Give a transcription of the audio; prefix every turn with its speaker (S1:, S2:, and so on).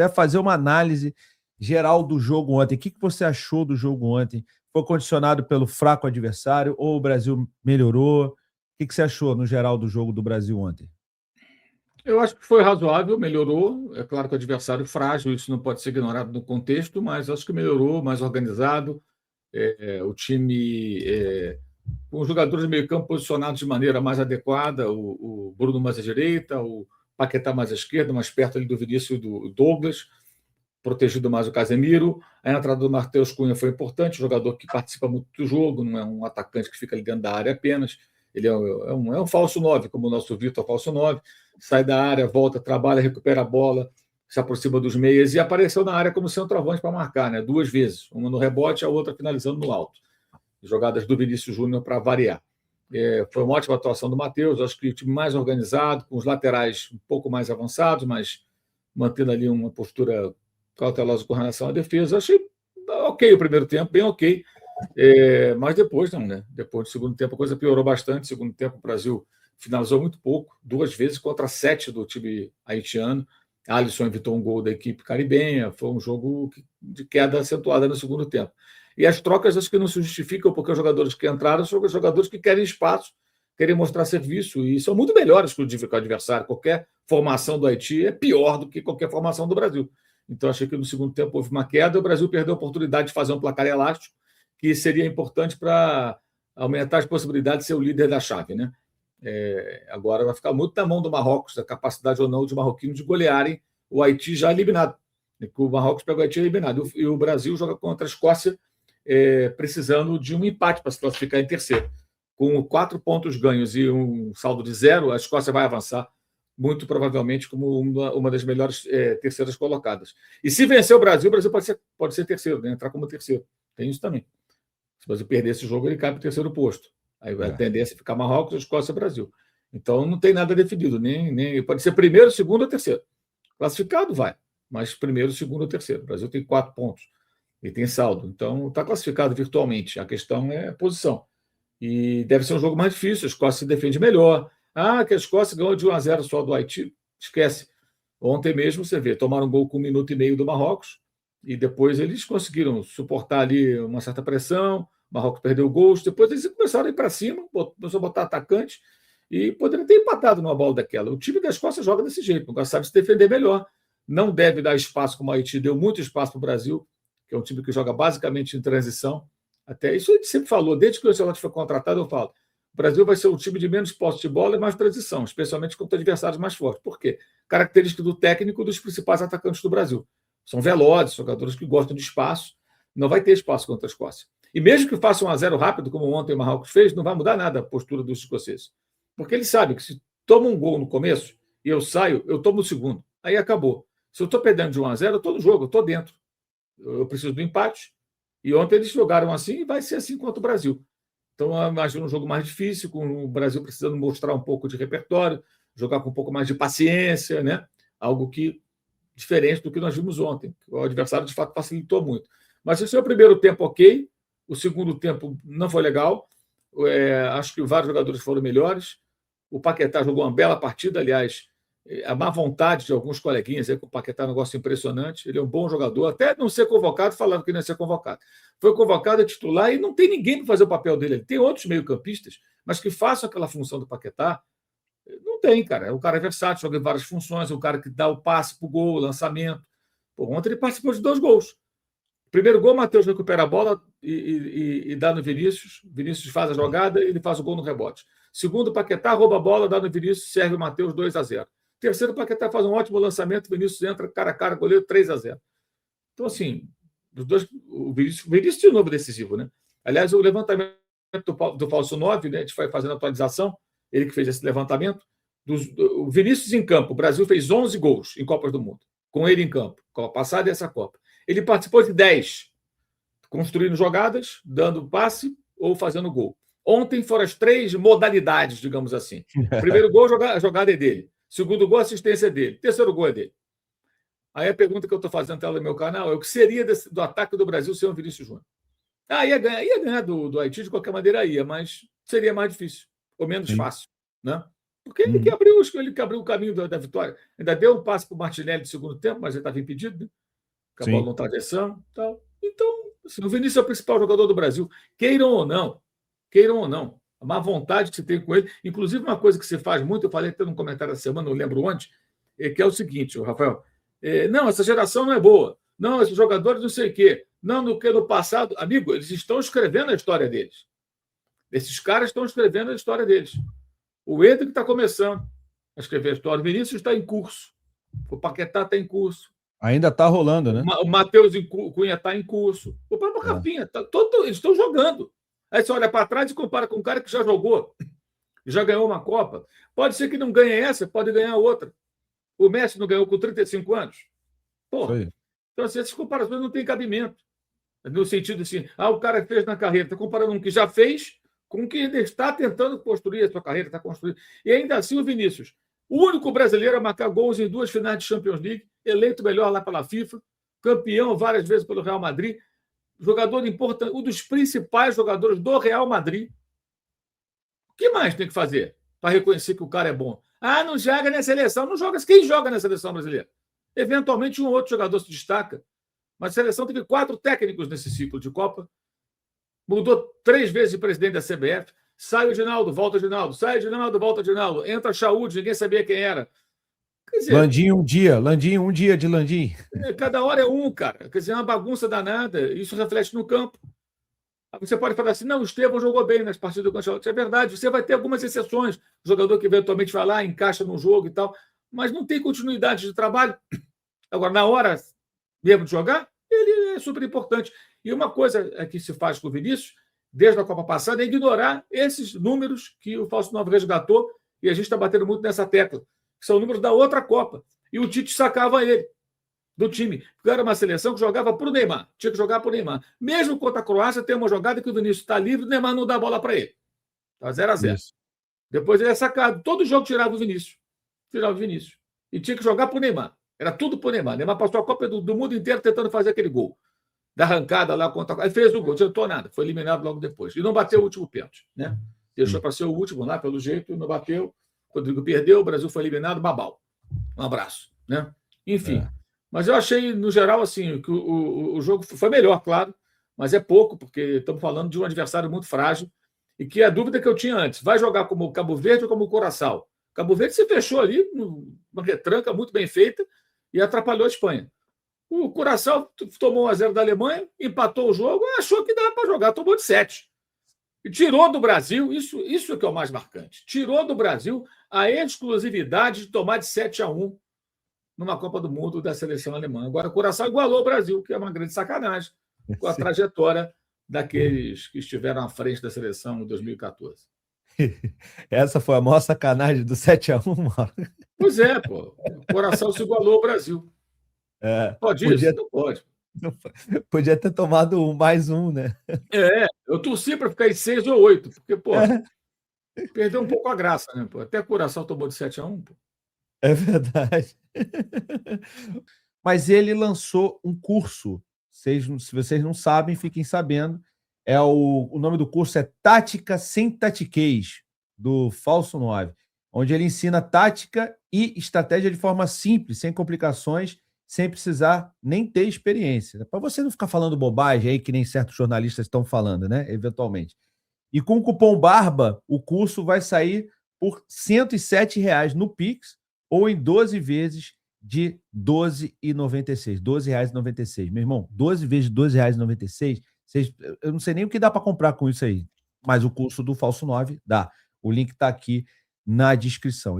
S1: puder fazer uma análise geral do jogo ontem. O que você achou do jogo ontem? Foi condicionado pelo fraco adversário ou o Brasil melhorou? O que você achou, no geral, do jogo do Brasil ontem?
S2: Eu acho que foi razoável, melhorou. É claro que o adversário frágil, isso não pode ser ignorado no contexto, mas acho que melhorou, mais organizado. O time com os jogadores de meio campo posicionados de maneira mais adequada, o Bruno mais à direita, o Paquetá mais à esquerda, mais perto ali do Vinícius e do Douglas, protegido mais o Casemiro. A entrada do Matheus Cunha foi importante, jogador que participa muito do jogo, não é um atacante que fica ali dentro da área apenas. Ele é um falso 9, como o nosso Vitor, falso 9. Sai da área, volta, trabalha, recupera a bola, se aproxima dos meias e apareceu na área como centroavante para marcar, né? 2 vezes, uma no rebote, a outra finalizando no alto. Jogadas do Vinícius Júnior para variar. Foi uma ótima atuação do Matheus, acho que o time mais organizado, com os laterais um pouco mais avançados, mas mantendo ali uma postura cautelosa com relação à defesa. Achei ok o primeiro tempo, bem ok. Mas depois não, né? Depois do segundo tempo a coisa piorou bastante. No segundo tempo o Brasil finalizou muito pouco, 2 vezes contra 7 do time haitiano. Alisson evitou um gol da equipe caribenha. Foi um jogo de queda acentuada no segundo tempo. E as trocas acho que não se justificam, porque os jogadores que entraram são os jogadores que querem espaço, querem mostrar serviço, e são muito melhores que o adversário. Qualquer formação do Haiti é pior do que qualquer formação do Brasil. Então, achei que no segundo tempo houve uma queda, o Brasil perdeu a oportunidade de fazer um placar elástico, que seria importante para aumentar as possibilidades de ser o líder da chave, né? Agora vai ficar muito na mão do Marrocos, da capacidade ou não dos marroquinos de golearem o Haiti já eliminado. O Marrocos pega o Haiti eliminado. E o Brasil joga contra a Escócia, precisando de um empate para se classificar em terceiro. Com 4 pontos ganhos e um saldo de 0, a Escócia vai avançar muito provavelmente como uma das melhores terceiras colocadas. E se vencer o Brasil pode ser terceiro, né? Entrar como terceiro. Tem isso também. Se o Brasil perder esse jogo, ele cai para o terceiro posto. Aí vai a tendência a ficar Marrocos, Escócia e Brasil. Então não tem nada definido. Nem pode ser primeiro, segundo ou terceiro. Classificado vai, mas primeiro, segundo ou terceiro. O Brasil tem 4 pontos e tem saldo. Então está classificado virtualmente. A questão é a posição. E deve ser um jogo mais difícil. A Escócia se defende melhor. Que a Escócia ganhou de 1-0 só do Haiti. Esquece. Ontem mesmo, você vê, tomaram um gol com 1 minuto e meio do Marrocos e depois eles conseguiram suportar ali uma certa pressão. O Marrocos perdeu gols. Depois eles começaram a ir para cima, começou a botar atacante e poderiam ter empatado numa bola daquela. O time da Escócia joga desse jeito, nunca sabe se defender melhor. Não deve dar espaço, como o Haiti deu muito espaço para o Brasil, que é um time que joga basicamente em transição. Até isso a gente sempre falou, desde que o Ancelotti foi contratado, eu falo. O Brasil vai ser um time de menos posse de bola e mais transição, especialmente contra adversários mais fortes. Por quê? Característica do técnico dos principais atacantes do Brasil. São velozes, jogadores que gostam de espaço. Não vai ter espaço contra a Escócia. E mesmo que faça 1-0 rápido, como ontem o Marrocos fez, não vai mudar nada a postura dos escoceses. Porque eles sabem que se toma um gol no começo e eu saio, eu tomo o segundo. Aí acabou. Se eu estou perdendo de 1-0, eu estou no jogo, eu estou dentro. Eu preciso do empate. E ontem eles jogaram assim e vai ser assim contra o Brasil. Então, eu imagino um jogo mais difícil, com o Brasil precisando mostrar um pouco de repertório, jogar com um pouco mais de paciência, né? Algo que diferente do que nós vimos ontem. O adversário, de fato, facilitou muito. Mas esse é o primeiro tempo ok, o segundo tempo não foi legal. Acho que vários jogadores foram melhores. O Paquetá jogou uma bela partida, aliás, a má vontade de alguns coleguinhas, que o Paquetá é um negócio impressionante. Ele é um bom jogador, até não ser convocado, falando que não ia ser convocado. Foi convocado a titular e não tem ninguém para fazer o papel dele. Tem outros meio-campistas, mas que façam aquela função do Paquetá. Não tem, cara. O cara é versátil, joga em várias funções, o cara que dá o passe para o gol, o lançamento. Ontem ele participou de 2 gols. Primeiro gol, o Matheus recupera a bola e dá no Vinícius. Vinícius faz a jogada e ele faz o gol no rebote. Segundo, o Paquetá rouba a bola, dá no Vinícius, serve o Matheus 2-0. Terceiro, o Paquetá faz um ótimo lançamento, o Vinícius entra cara a cara, goleiro 3-0. Então, assim, os dois, o Vinícius de novo decisivo, né? Aliás, o levantamento do falso 9, né? A gente foi fazendo atualização, ele que fez esse levantamento. O Vinícius em campo, o Brasil fez 11 gols em Copas do Mundo, com ele em campo, Copa passada e essa Copa. Ele participou de 10, construindo jogadas, dando passe ou fazendo gol. Ontem foram as 3 modalidades, digamos assim. Primeiro gol, a jogada é dele. Segundo gol, a assistência é dele. Terceiro gol é dele. Aí a pergunta que eu estou fazendo no meu canal é o que seria do ataque do Brasil sem o Vinícius Júnior? Ia ganhar do Haiti de qualquer maneira, mas seria mais difícil, ou menos fácil, né? Porque ele que abriu o caminho da vitória. Ainda deu um passe para o Martinelli no segundo tempo, mas ele estava impedido, né? Com a bola não travessão. Tal. Então, assim, o Vinícius é o principal jogador do Brasil. Queiram ou não. A má vontade que você tem com ele. Inclusive, uma coisa que você faz muito, eu falei até num comentário da semana, não lembro onde, que é o seguinte, Rafael. Não, essa geração não é boa. Não, esses jogadores não sei o quê. Não, no que no passado. Amigo, eles estão escrevendo a história deles. Esses caras estão escrevendo a história deles. O Hendrick está começando a escrever a história. O Vinícius está em curso. O Paquetá está em curso.
S1: Ainda está rolando, né?
S2: O Matheus Cunha está em curso. O próprio Rafinha. Eles estão jogando. Aí você olha para trás e compara com um cara que já jogou, já ganhou uma Copa. Pode ser que não ganhe essa, pode ganhar outra. O Messi não ganhou com 35 anos. Porra. Então, assim, essas comparações não têm cabimento. No sentido assim, o cara fez na carreira. Está comparando um que já fez com o que ainda está tentando construir a sua carreira, está construindo. E ainda assim o Vinícius, o único brasileiro a marcar gols em 2 finais de Champions League, eleito melhor lá pela FIFA, campeão várias vezes pelo Real Madrid, jogador importante, um dos principais jogadores do Real Madrid. O que mais tem que fazer para reconhecer que o cara é bom? Não joga na seleção. Não joga. Quem joga na seleção brasileira? Eventualmente um outro jogador se destaca. Mas a seleção teve 4 técnicos nesse ciclo de Copa. Mudou 3 vezes de presidente da CBF. Sai o Ginaldo, volta o Ginaldo. Sai o Ginaldo, volta o Ginaldo. Entra Chaúde, ninguém sabia quem era.
S1: Quer dizer, Landim um dia de Landim.
S2: Cada hora é um, cara. Quer dizer, é uma bagunça danada. Isso reflete no campo. Você pode falar assim, não, o Estevão jogou bem nas partidas do Concha. É verdade, você vai ter algumas exceções. Jogador que eventualmente vai lá, encaixa no jogo e tal. Mas não tem continuidade de trabalho. Agora, na hora mesmo de jogar, ele é super importante. E uma coisa que se faz com o Vinícius, desde a Copa passada, é ignorar esses números que o Falso 9 resgatou, e a gente está batendo muito nessa tecla, que são números da outra Copa. E o Tite sacava ele do time, porque era uma seleção que jogava para o Neymar, tinha que jogar para o Neymar. Mesmo contra a Croácia, tem uma jogada que o Vinícius está livre, o Neymar não dá a bola para ele. Está 0-0. Depois ele é sacado. Todo jogo tirava o Vinícius. E tinha que jogar para o Neymar. Era tudo para o Neymar. O Neymar passou a Copa do mundo inteiro tentando fazer aquele gol. Da arrancada lá contra a... Ele fez o gol, não adiantou nada. Foi eliminado logo depois. E não bateu o último pênalti, né? Deixou para ser o último lá, pelo jeito, não bateu. O Rodrigo perdeu, o Brasil foi eliminado, babau. Um abraço, né? Enfim. Mas eu achei, no geral, assim, que o jogo foi melhor, claro, mas é pouco, porque estamos falando de um adversário muito frágil e que a dúvida que eu tinha antes, vai jogar como o Cabo Verde ou como o Curaçao? Cabo Verde se fechou ali, numa retranca muito bem feita e atrapalhou a Espanha. O Curaçao tomou 1-0 da Alemanha, empatou o jogo, achou que dava para jogar, tomou de 7. E tirou do Brasil, isso é que é o mais marcante, tirou do Brasil a exclusividade de tomar de 7-1 numa Copa do Mundo da seleção alemã. Agora, o Curaçao igualou o Brasil, que é uma grande sacanagem, com a trajetória daqueles que estiveram à frente da seleção em 2014.
S1: Essa foi a maior sacanagem do 7-1, Mauro.
S2: Pois é, pô. O Curaçao se igualou ao Brasil. Pode isso? Não pode.
S1: Podia ter tomado mais um, né?
S2: Eu torci para ficar em 6 ou 8, porque, pô, perdeu um pouco a graça, né? Pô? Até o Curaçao tomou de 7-1, pô.
S1: É verdade. Mas ele lançou um curso. Se vocês não sabem, fiquem sabendo. O nome do curso é Tática Sem Tatiquez, do Falso 9, onde ele ensina tática e estratégia de forma simples, sem complicações, sem precisar nem ter experiência. Para você não ficar falando bobagem aí, que nem certos jornalistas estão falando, né? Eventualmente. E com o cupom BARBA, o curso vai sair por R$ 107 no Pix ou em 12 vezes de R$ 12,96. R$ 12,96. Meu irmão, 12 vezes de R$ 12,96, eu não sei nem o que dá para comprar com isso aí. Mas o curso do Falso 9 dá. O link está aqui na descrição.